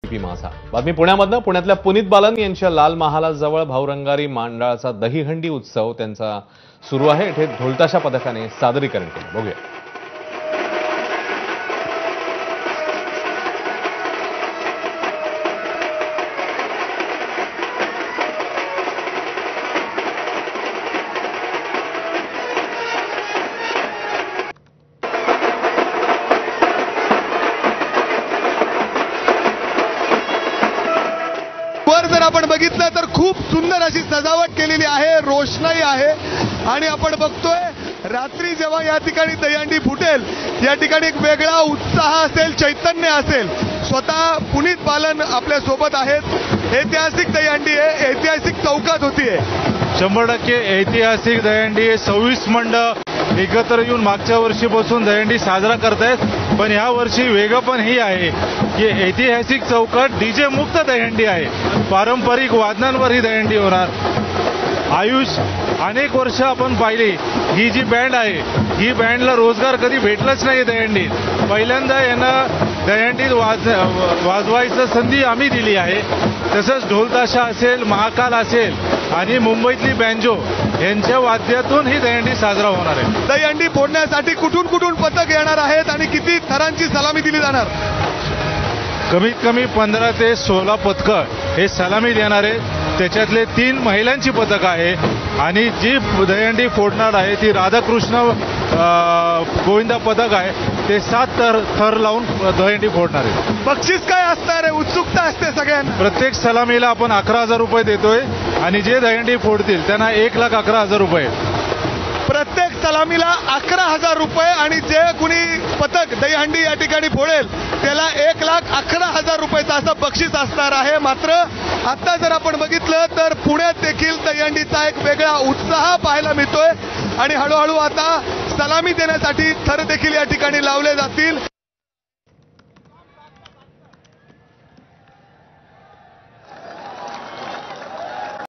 ABP माझा। बातमी पुण्यामधनं। पुण्यातल्या पुनीत बालन यांच्या लाल महालाजवळ भाऊरंगारी मंडळाचा दहीहंडी उत्सव त्यांचा सुरू आहे। इथे ढोलताशा पथकाने सादरीकरण केलं। बघूया। जर आपण बघितलं तर खूप सुंदर अशी सजावट केलेली आहे, रोषणाई आहे आणि आपण बघतोय रात्री जेव्हा या ठिकाणी दहीहंडी फुटेल या ठिकाणी एक वेगळा उत्साह असेल, चैतन्य असेल। स्वतः पुनीत बालन आपल्या सोबत आहेत। ऐतिहासिक दहीहंडी आहे, ऐतिहासिक चौकात होतीये। 100% ऐतिहासिक दहीहंडी 26 मंडळ एकत्र येऊन मागच्या वर्षीपासून दहीहंडी साजरा करतायत। पण या वर्षी वेगळं पण ही आहे की ऐतिहासिक चौकात डीजे मुक्त दहीहंडी आहे। पारंपरिक वादनांवर ही दहीहंडी होणार। आयुष अनेक वर्ष आपण पाहिली ही जी बँड आहे ही बँडला रोजगार कधी भेटलाच नाही दहीहंडीत। पहिल्यांदा यांना दहीहंडीत वाजवायचं संधी आम्ही दिली आहे। तसंच ढोलताशा असेल, महाकाल असेल आणि मुंबईतली बँजो यांच्या वाद्यातून ही दहीहंडी साजरा होणार आहे। दहीहंडी फोडण्यासाठी कुठून कुठून पथक येणार आहेत आणि किती थरांची सलामी दिली जाणार? कमीत कमी 15 ते 16 पथकं हे सलामी देणार आहे। त्याच्यातले 3 महिलांची पथकं आहे आणि जी दहीहंडी फोडणार आहे ती राधाकृष्ण गोविंदा पथक आहे। ते 7 थर लावून दहीहंडी फोडणार आहे। बक्षीस काय असणार आहे? उत्सुकता असते सगळ्यांना। प्रत्येक सलामीला आपण 11,000 रुपये देतोय आणि जे दहीहंडी फोडतील त्यांना 1,11,000 रुपये। प्रत्येक सलामीला 11,000 रुपये आणि जे कुणी पथक दहीहंडी या ठिकाणी फोडेल त्याला 1,11,000 रुपयाचं असं बक्षीस असणार आहे। मात्र आता जर आपण बघितलं तर पुण्यात देखील दहीहंडीचा एक वेगळा उत्साह पाहायला मिळतोय आणि हळूहळू आता सलामी देण्यासाठी थर देखील या ठिकाणी लावले जातील।